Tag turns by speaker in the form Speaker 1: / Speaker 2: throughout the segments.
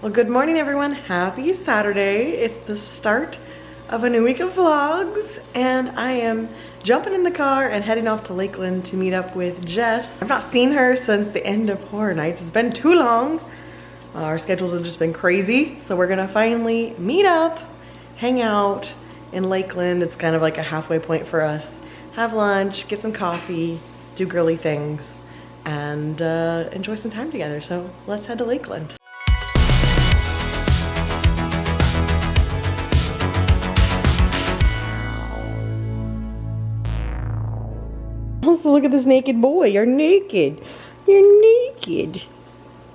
Speaker 1: Well, good morning everyone. Happy Saturday. It's the start of a new week of vlogs and I am jumping in the car and heading off to Lakeland to meet up with Jess. I've not seen her since the end of Horror Nights. It's been too long. Our schedules have just been crazy. So we're gonna finally meet up, hang out in Lakeland. It's kind of like a halfway point for us. Have lunch, get some coffee, do girly things, and enjoy some time together. So let's head to Lakeland. Also, look at this naked boy. You're naked. You're naked.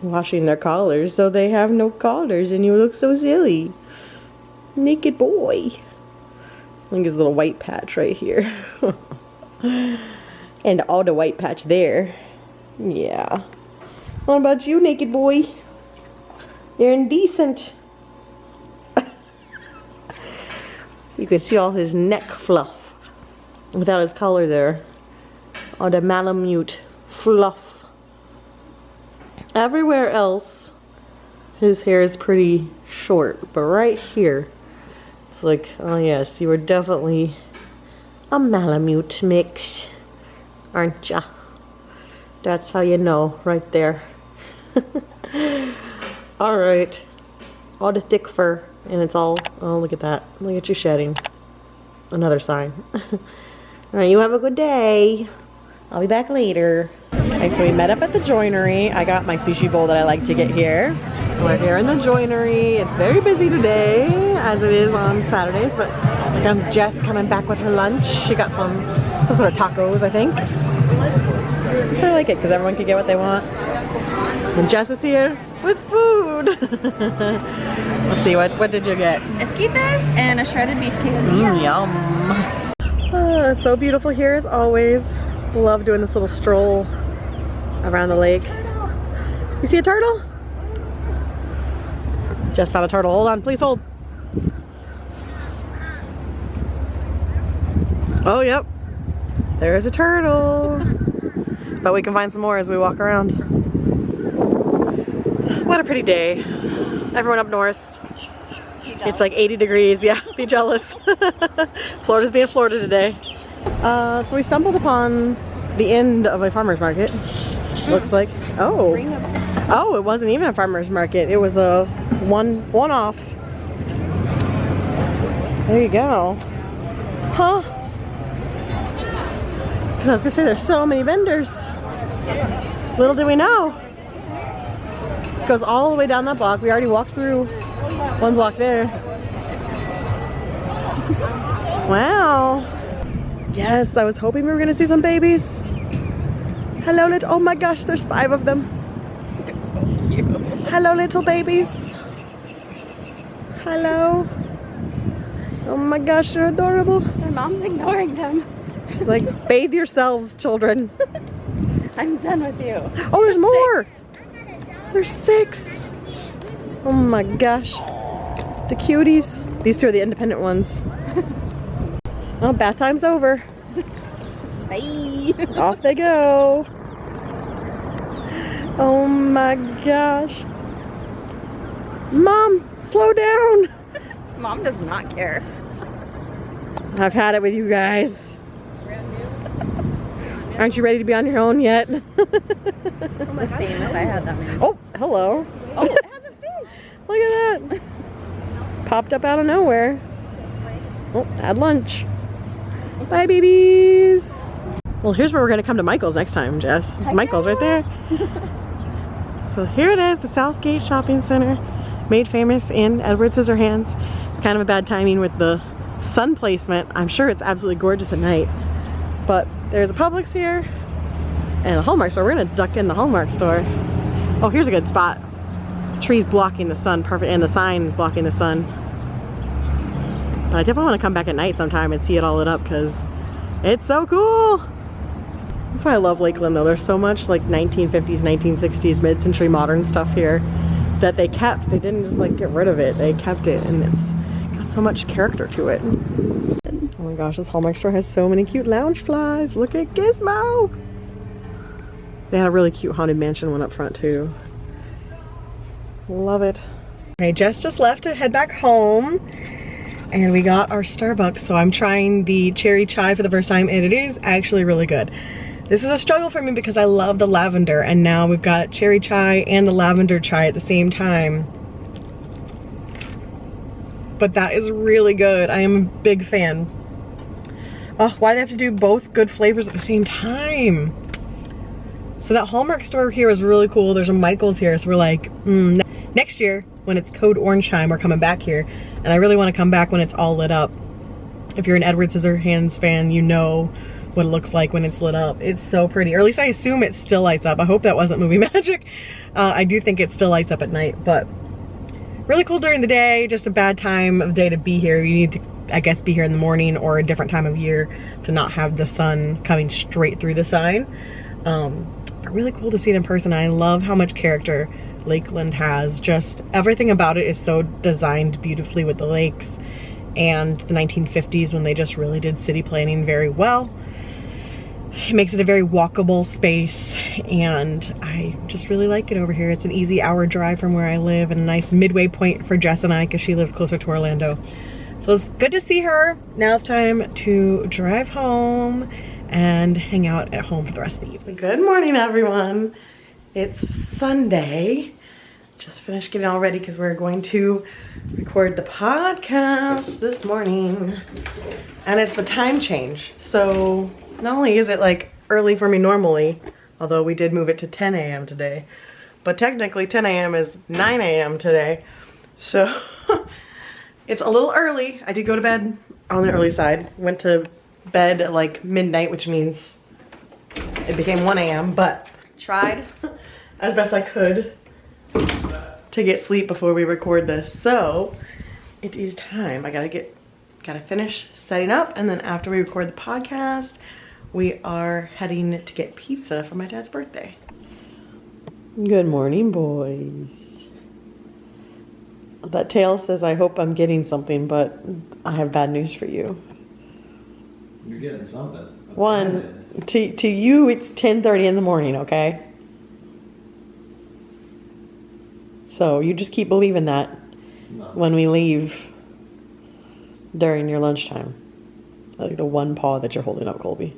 Speaker 1: Washing their collars so they have no collars and you look so silly. Naked boy. Look at his little white patch right here. And all the white patch there. Yeah. What about you, naked boy? You're indecent. You can see all his neck fluff without his collar there. All the Malamute fluff. Everywhere else, his hair is pretty short, but right here, it's like, oh yes, you were definitely a Malamute mix, aren't ya? That's how you know, right there. All right, all the thick fur, and it's all, oh look at that, look at you shedding. Another sign. All right, you have a good day. I'll be back later. Okay, so we met up at the Joinery. I got my sushi bowl that I like to get here. We're here in the Joinery. It's very busy today, as it is on Saturdays, but here comes Jess coming back with her lunch. She got some sort of tacos, I think. That's why I like it, because everyone can get what they want. And Jess is here with food. Let's see, what did you get?
Speaker 2: Esquites and a shredded beef quesadilla.
Speaker 1: Yum. So beautiful here as always. Love doing this little stroll around the lake. You see a turtle? Just found a turtle. Hold on, please hold. Oh, yep. There's a turtle. But we can find some more as we walk around. What a pretty day. Everyone up north. It's like 80 degrees. Yeah, be jealous. Florida's being Florida today. So we stumbled upon the end of a farmer's market. Looks like. Oh, it wasn't even a farmer's market. It was a one-off. There you go. Huh? Because I was gonna say there's so many vendors. Little did we know. It goes all the way down that block. We already walked through one block there. Wow. Yes, I was hoping we were gonna see some babies. Hello, little, oh my gosh, there's 5 of them.
Speaker 2: They're so cute.
Speaker 1: Hello, little babies. Hello. Oh my gosh, they're adorable.
Speaker 2: Their mom's ignoring them.
Speaker 1: She's like, bathe yourselves, children.
Speaker 2: I'm done with you.
Speaker 1: Oh, there's more. There's 6. Oh my gosh. The cuties. These 2 are the independent ones. Well, bath time's over.
Speaker 2: Bye.
Speaker 1: Off they go. Oh my gosh. Mom, slow down.
Speaker 2: Mom does not care.
Speaker 1: I've had it with you guys. Aren't you ready to be on your own yet?
Speaker 2: The same if I had that many.
Speaker 1: Oh, hello.
Speaker 2: Oh, it has a fish.
Speaker 1: Look at that. Popped up out of nowhere. Oh, had lunch. Bye, babies. Well, here's where we're gonna come to Michael's next time, Jess. It's Michael's right there. So here it is, the Southgate Shopping Center, made famous in Edward Scissorhands. It's kind of a bad timing with the sun placement. I'm sure it's absolutely gorgeous at night. But there's a Publix here and a Hallmark store. We're gonna duck in the Hallmark store. Oh, here's a good spot. The tree's blocking the sun, perfect, and the sign is blocking the sun. But I definitely want to come back at night sometime and see it all lit up because it's so cool. That's why I love Lakeland though. There's so much like 1950s, 1960s, mid-century modern stuff here that they kept. They didn't just like get rid of it. They kept it and it's got so much character to it. Oh my gosh, this Hallmark store has so many cute lounge flies. Look at Gizmo. They had a really cute Haunted Mansion one up front too. Love it. Okay, Jess just left to head back home. And we got our Starbucks, so I'm trying the cherry chai for the first time, and it is actually really good. This is a struggle for me because I love the lavender, and now we've got cherry chai and the lavender chai at the same time. But that is really good. I am a big fan. Oh, why do they have to do both good flavors at the same time? So that Hallmark store here is really cool. There's a Michael's here, so we're like, next year when it's Code Orange time, we're coming back here. And I really want to come back when it's all lit up. If you're an Edward Scissorhands fan, you know what it looks like when it's lit up. It's so pretty, or at least I assume it still lights up. I hope that wasn't movie magic. I do think it still lights up at night, but really cool during the day. Just a bad time of day to be here. You need to, I guess, be here in the morning or a different time of year to not have the sun coming straight through the sign. But really cool to see it in person. I love how much character Lakeland has. Just everything about it is so designed beautifully with the lakes and the 1950s when they just really did city planning very well. It makes it a very walkable space, and I just really like it over here. It's an easy hour drive from where I live and a nice midway point for Jess and I because she lives closer to Orlando. So it's good to see her. Now it's time to drive home and hang out at home for the rest of the evening. Good morning, everyone. It's Sunday. Just finished getting all ready because we're going to record the podcast this morning. And it's the time change. So not only is it like early for me normally, although we did move it to 10 a.m. today, but technically 10 a.m. is 9 a.m. today. So it's a little early. I did go to bed on the early side. Went to bed at like midnight, which means it became 1 a.m. but tried as best I could to get sleep before we record this. So it is time. I gotta finish setting up, and then after we record the podcast, we are heading to get pizza for my dad's birthday. Good morning, boys. That tail says I hope I'm getting something, but I have bad news for you.
Speaker 3: You're getting something.
Speaker 1: One, to you it's 10:30 in the morning, okay? So you just keep believing that when we leave during your lunchtime. Like the one paw that you're holding up, Colby.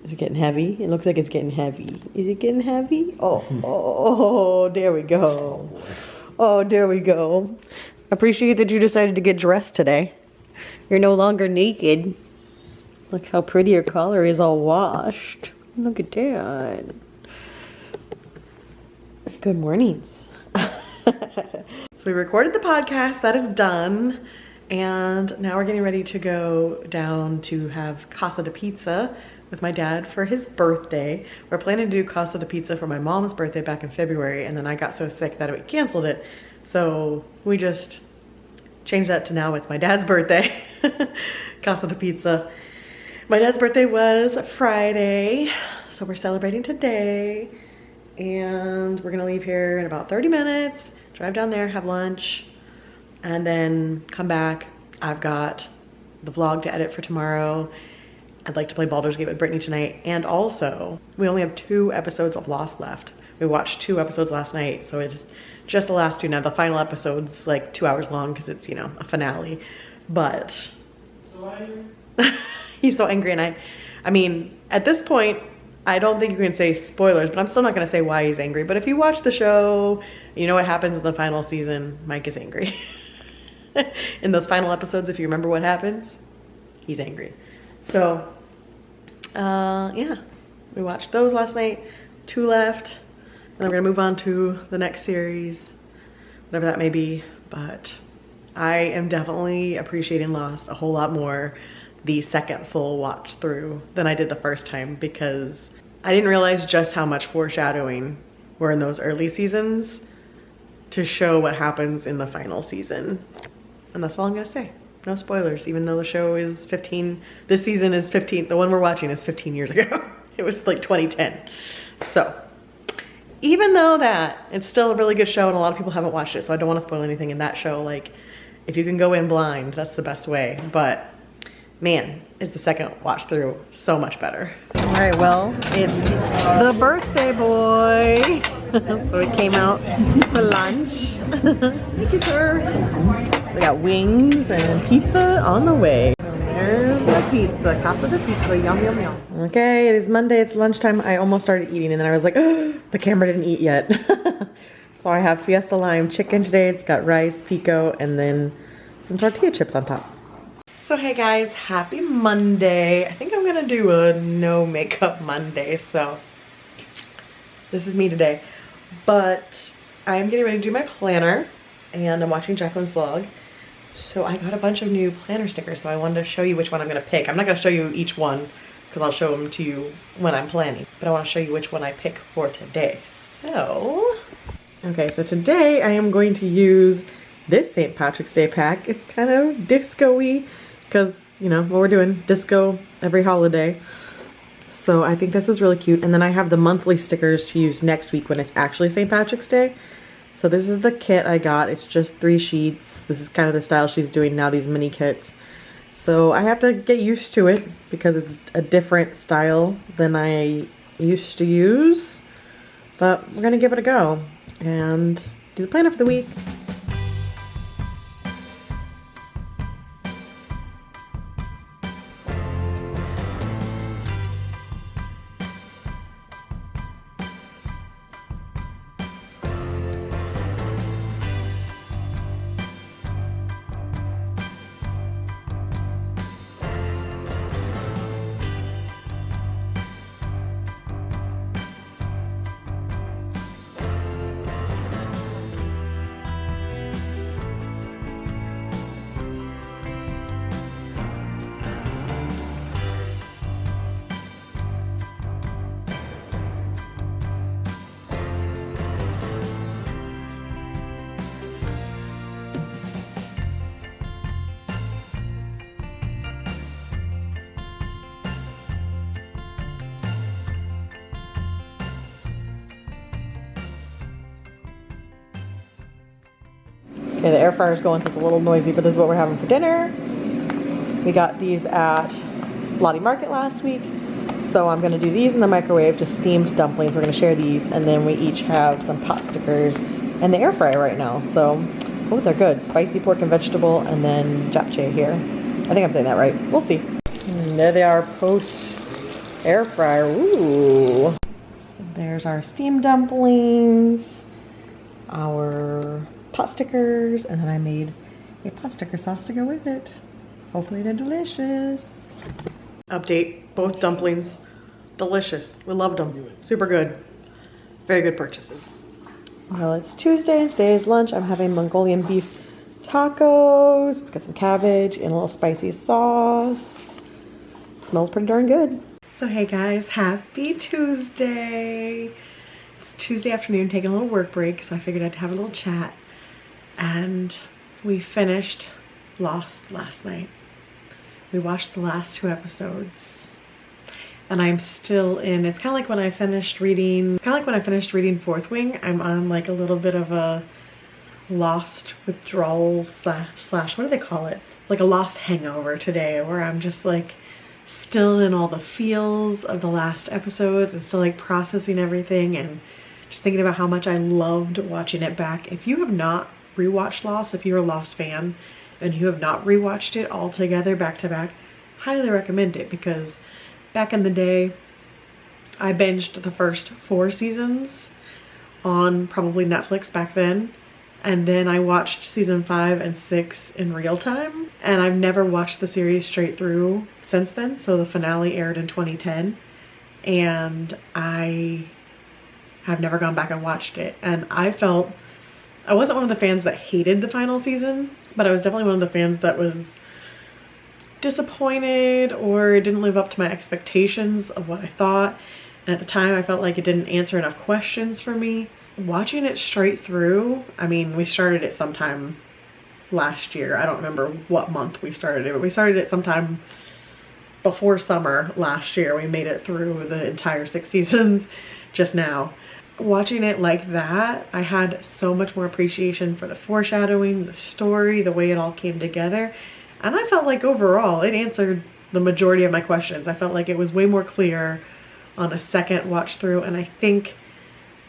Speaker 1: Is it getting heavy? It looks like it's getting heavy. Is it getting heavy? Oh, there we go. Oh, there we go. Appreciate that you decided to get dressed today. You're no longer naked. Look how pretty your collar is all washed. Look at that. Good mornings. So we recorded the podcast, that is done. And now we're getting ready to go down to have Casa de Pizza with my dad for his birthday. We're planning to do Casa de Pizza for my mom's birthday back in February, and then I got so sick that we canceled it. So we just changed that to now it's my dad's birthday. Casa de Pizza. My dad's birthday was Friday, so we're celebrating today. And we're gonna leave here in about 30 minutes, drive down there, have lunch, and then come back. I've got the vlog to edit for tomorrow. I'd like to play Baldur's Gate with Brittany tonight. And also, we only have 2 episodes of Lost left. We watched 2 episodes last night, so it's just the last 2 now. The final episode's like 2 hours long because it's, you know, a finale. But
Speaker 3: So angry.
Speaker 1: He's so angry, and I mean, at this point, I don't think you can say spoilers, but I'm still not gonna say why he's angry. But if you watch the show, you know what happens in the final season. Mike is angry. In those final episodes, if you remember what happens, he's angry. So, yeah, we watched those last night, 2 left. And we're gonna move on to the next series, whatever that may be. But I am definitely appreciating Lost a whole lot more the second full watch through than I did the first time, because I didn't realize just how much foreshadowing were in those early seasons to show what happens in the final season. And that's all I'm gonna say. No spoilers, even though the show is 15, this season is 15, the one we're watching is 15 years ago. It was like 2010. So, even though that, it's still a really good show and a lot of people haven't watched it, so I don't wanna spoil anything in that show. Like, if you can go in blind, that's the best way. But man, is the second watch through so much better. All right, well, it's the birthday boy. So we came out for lunch. Thank you, sir. We got wings and pizza on the way. There's the pizza, Casa de Pizza, yum, yum, yum. Okay, it is Monday, it's lunchtime. I almost started eating and then I was like, oh, the camera didn't eat yet. So I have Fiesta Lime chicken today. It's got rice, pico, and then some tortilla chips on top. So hey guys, happy Monday. I think I'm gonna do a no makeup Monday, so this is me today. But I am getting ready to do my planner and I'm watching Jacqueline's vlog. So I got a bunch of new planner stickers, so I wanted to show you which one I'm gonna pick. I'm not gonna show you each one because I'll show them to you when I'm planning, but I wanna show you which one I pick for today. So, okay, so today I am going to use this St. Patrick's Day pack. It's kind of disco-y because, you know, what we're doing, disco every holiday. So I think this is really cute. And then I have the monthly stickers to use next week when it's actually St. Patrick's Day. So this is the kit I got. It's just 3 sheets. This is kind of the style she's doing now, these mini kits. So I have to get used to it because it's a different style than I used to use. But we're gonna give it a go and do the planner for the week. Okay, the air fryer's going, so it's a little noisy, but this is what we're having for dinner. We got these at Lottie Market last week. So I'm gonna do these in the microwave, just steamed dumplings. We're gonna share these, and then we each have some pot stickers in the air fryer right now. So both are good. Spicy pork and vegetable, and then japchae here. I think I'm saying that right. We'll see. And there they are post air fryer. Ooh. So there's our steamed dumplings, our pot stickers, and then I made a pot sticker sauce to go with it. Hopefully they're delicious. Update, both dumplings, delicious. We loved them, super good. Very good purchases. Well, it's Tuesday and today is lunch. I'm having Mongolian beef tacos. It's got some cabbage and a little spicy sauce. Smells pretty darn good. So hey guys, happy Tuesday. It's Tuesday afternoon, taking a little work break, so I figured I'd have a little chat. And we finished Lost last night. We watched the last 2 episodes. And I'm still in, it's kind of like when I finished reading, Fourth Wing. I'm on like a little bit of a Lost withdrawal slash, what do they call it? Like a Lost hangover today, where I'm just like still in all the feels of the last episodes and still like processing everything and just thinking about how much I loved watching it back. If you have not rewatched Lost, if you're a Lost fan and you have not rewatched it all together back to back, highly recommend it, because back in the day I binged the first 4 seasons on probably Netflix back then, and then I watched season 5 and 6 in real time, and I've never watched the series straight through since then. So the finale aired in 2010 and I have never gone back and watched it, and I wasn't one of the fans that hated the final season, but I was definitely one of the fans that was disappointed or it didn't live up to my expectations of what I thought. And at the time I felt like it didn't answer enough questions for me. Watching it straight through, I mean, we started it sometime last year. I don't remember what month we started it, but we started it sometime before summer last year. We made it through the entire 6 seasons just now. Watching it like that, I had so much more appreciation for the foreshadowing, the story, the way it all came together. And I felt like overall it answered the majority of my questions. I felt like it was way more clear on a second watch through, and I think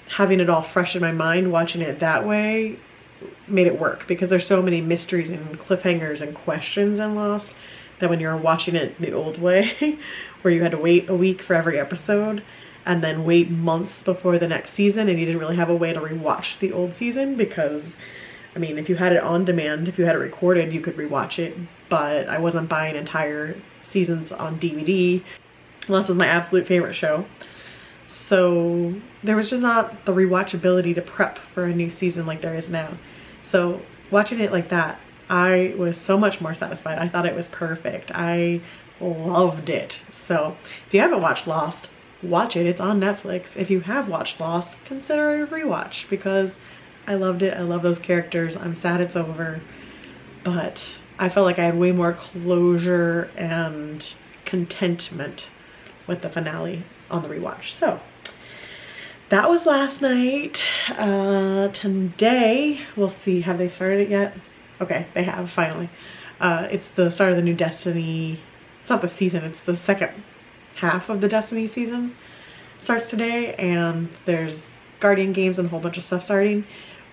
Speaker 1: having it all fresh in my mind, watching it that way, made it work, because there's so many mysteries and cliffhangers and questions in Lost that when you're watching it the old way, where you had to wait a week for every episode and then wait months before the next season, and you didn't really have a way to rewatch the old season, because I mean, if you had it on demand, if you had it recorded, you could rewatch it, but I wasn't buying entire seasons on DVD unless it was my absolute favorite show. So there was just not the rewatchability to prep for a new season like there is now. So watching it like that, I was so much more satisfied. I thought it was perfect. I loved it. So if you haven't watched Lost, watch it. It's on Netflix. If you have watched Lost, consider a rewatch, because I loved it. I love those characters. I'm sad it's over, but I felt like I had way more closure and contentment with the finale on the rewatch. So that was last night. Today, we'll see. Have they started it yet? Okay, they have, finally. It's the start of the new Destiny. It's not the season, it's the second half of the Destiny season. Starts today, and there's Guardian games and a whole bunch of stuff starting,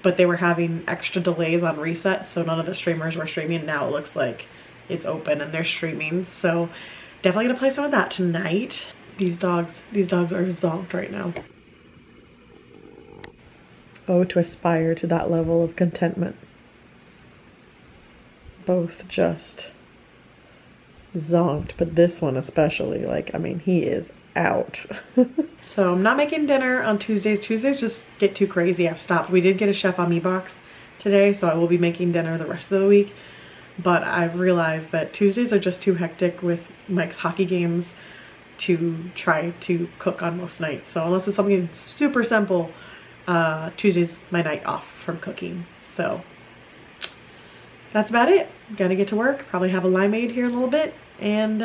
Speaker 1: but they were having extra delays on resets, so none of the streamers were streaming. Now it looks like it's open and they're streaming, so definitely gonna play some of that tonight. These dogs are zonked right now. Oh, to aspire to that level of contentment. Both just zonked, but this one especially, like, I mean, he is out. So I'm not making dinner on Tuesdays. Tuesdays just get too crazy. I've stopped. We did get a Chef on Me box today, so I will be making dinner the rest of the week, but I've realized that Tuesdays are just too hectic with Mike's hockey games to try to cook on most nights. So unless it's something super simple, Tuesday's my night off from cooking. So that's about it. Gotta get to work, probably have a limeade here in a little bit, and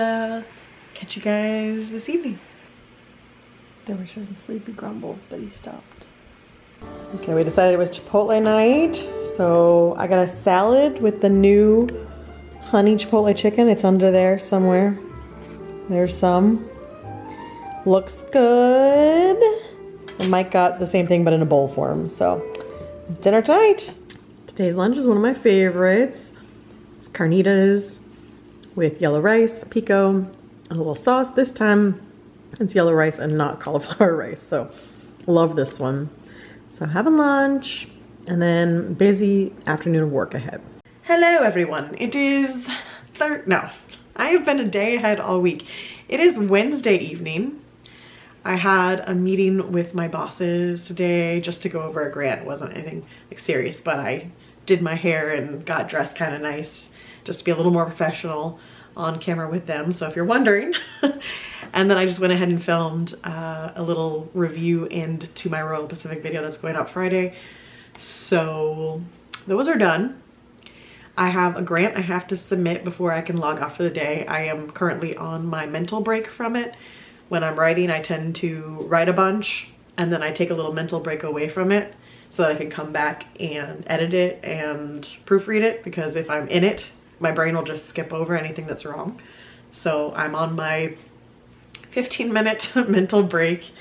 Speaker 1: catch you guys this evening. There were some sleepy grumbles, but he stopped. Okay, we decided it was Chipotle night, so I got a salad with the new honey Chipotle chicken. It's under there somewhere. There's some. Looks good. And Mike got the same thing but in a bowl form, so it's dinner tonight. Today's lunch is one of my favorites. It's carnitas with yellow rice, pico, and a little sauce. This time it's yellow rice and not cauliflower rice, so love this one. So having lunch and then busy afternoon of work ahead. Hello everyone. It is I have been a day ahead all week. It is Wednesday evening. I had a meeting with my bosses today just to go over a grant. It wasn't anything like serious, but I did my hair and got dressed kind of nice just to be a little more professional on camera with them. So if you're wondering, and then I just went ahead and filmed a little review end to my Royal Pacific video that's going up Friday. So those are done. I have a grant I have to submit before I can log off for the day. I am currently on my mental break from it. When I'm writing, I tend to write a bunch and then I take a little mental break away from it so that I can come back and edit it and proofread it, because if I'm in it, my brain will just skip over anything that's wrong. So I'm on my 15-minute mental break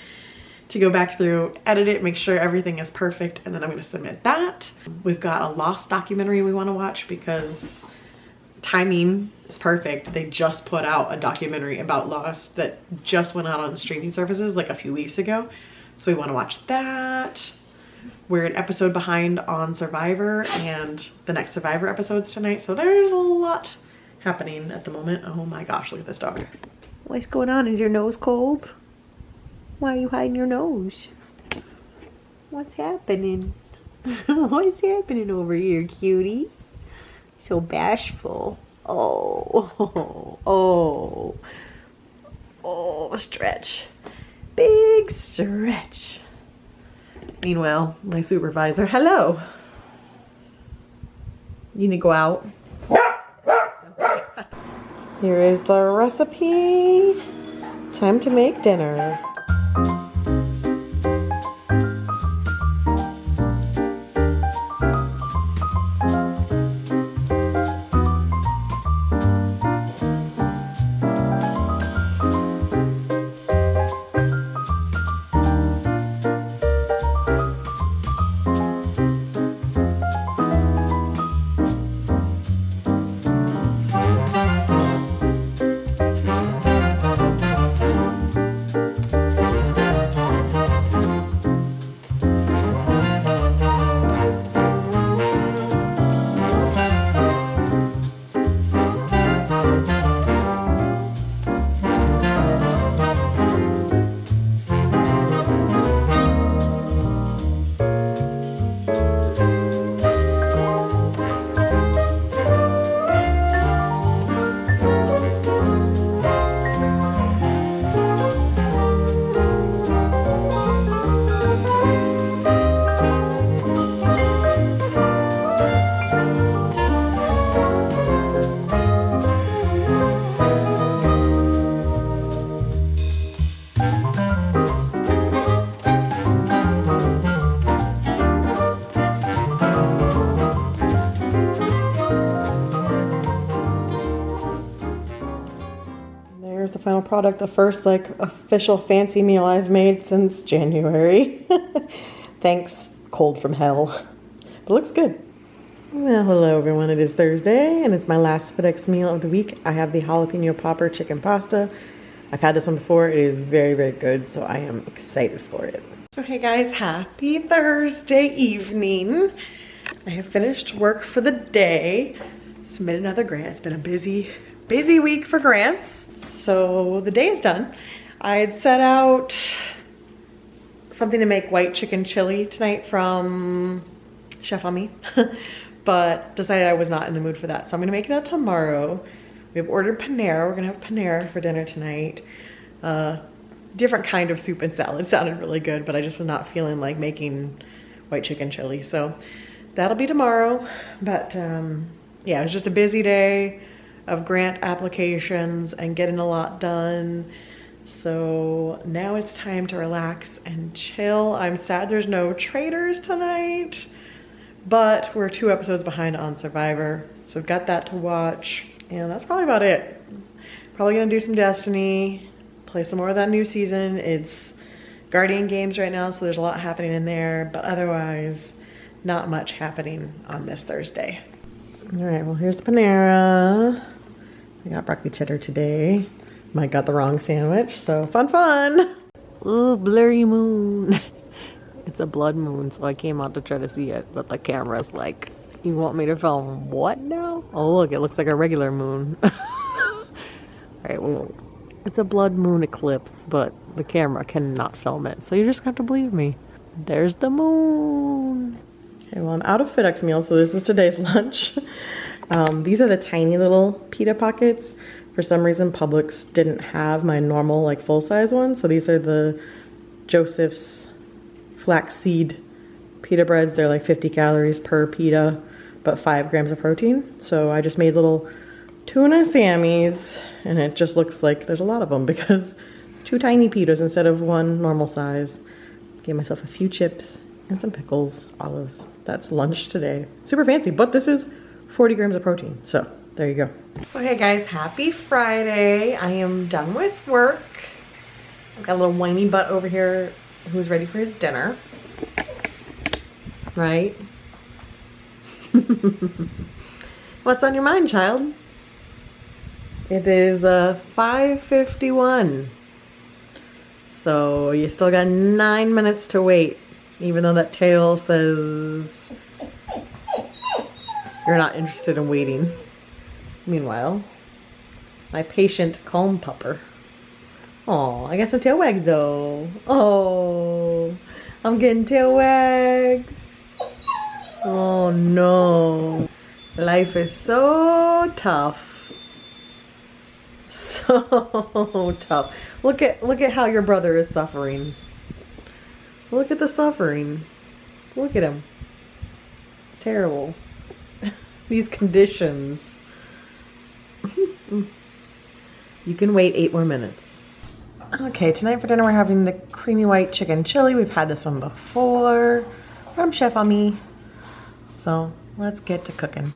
Speaker 1: to go back through, edit it, make sure everything is perfect, and then I'm going to submit that. We've got a Lost documentary we want to watch because timing is perfect. They just put out a documentary about Lost that just went out on the streaming services like a few weeks ago. So we want to watch that. We're an episode behind on Survivor, and the next Survivor episode's tonight. So there's a lot happening at the moment. Oh my gosh, look at this dog.
Speaker 2: What's going on? Is your nose cold? Why are you hiding your nose? What's happening? What's happening over here, cutie? So bashful. Oh, stretch. Big stretch.
Speaker 1: Meanwhile, my supervisor, hello. You need to go out. Here is the recipe. Time to make dinner. final product, the first like official fancy meal I've made since January. Thanks, cold from hell. But it looks good. Well, hello everyone. It is Thursday and it's my last FedEx meal of the week. I have the jalapeno popper chicken pasta. I've had this one before. It is very, very good, so I am excited for it. So hey guys, happy Thursday evening. I have finished work for the day. Submitted another grant. It's been a busy week for grants. So the day is done. I had set out something to make white chicken chili tonight from Chef on Me, but decided I was not in the mood for that. So I'm gonna make that tomorrow. We have ordered Panera. We're gonna have Panera for dinner tonight. Different kind of soup and salad. It sounded really good, but I just was not feeling like making white chicken chili. So that'll be tomorrow. But yeah, it was just a busy day of grant applications and getting a lot done. So now it's time to relax and chill. I'm sad there's no Traders tonight, but we're 2 episodes behind on Survivor. So we've got that to watch, and that's probably about it. Probably gonna do some Destiny, play some more of that new season. It's Guardian games right now, so there's a lot happening in there, but otherwise, not much happening on this Thursday. All right, well, here's the Panera. I got broccoli cheddar today. Mike got the wrong sandwich, so fun. Ooh, blurry moon. It's a blood moon, so I came out to try to see it, but the camera's like, you want me to film what now? Oh, look, it looks like a regular moon. All right, well, it's a blood moon eclipse, but the camera cannot film it, so you just have to believe me. There's the moon. Okay, well, I'm out of FedEx meals, so this is today's lunch. These are the tiny little pita pockets. For some reason, Publix didn't have my normal, like, full-size ones, so these are the Joseph's flaxseed pita breads. They're like 50 calories per pita, but 5 grams of protein. So I just made little tuna Sammys, and it just looks like there's a lot of them because 2 tiny pitas instead of 1 normal size. Gave myself a few chips and some pickles, olives. That's lunch today. Super fancy, but this is 40 grams of protein. So there you go. So hey guys, happy Friday. I am done with work. I've got a little whiny butt over here who's ready for his dinner. Right? What's on your mind, child? It is 5:51. So you still got 9 minutes to wait, even though that tail says you're not interested in waiting. Meanwhile, my patient calm pupper. Oh, I got some tail wags though. Oh, I'm getting tail wags. Oh no. Life is so tough. So tough. Look at how your brother is suffering. Look at the suffering. Look at him. It's terrible. These conditions. You can wait 8 more minutes. Okay, tonight for dinner we're having the creamy white chicken chili. We've had this one before from Chef on Me. So let's get to cooking.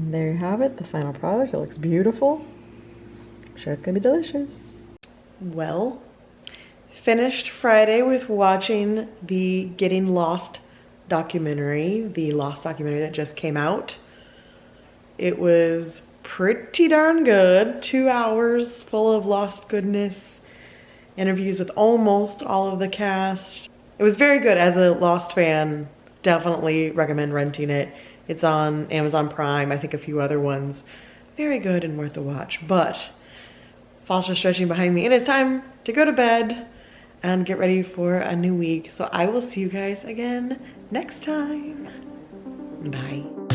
Speaker 1: And there you have it, the final product. It looks beautiful. I'm sure it's gonna be delicious. Well, finished Friday with watching the Getting Lost documentary, the Lost documentary that just came out. It was pretty darn good. 2 hours full of Lost goodness. Interviews with almost all of the cast. It was very good. As a Lost fan, definitely recommend renting it. It's on Amazon Prime, I think a few other ones. Very good and worth a watch. But Foster's stretching behind me and it's time to go to bed and get ready for a new week. So I will see you guys again next time. Bye.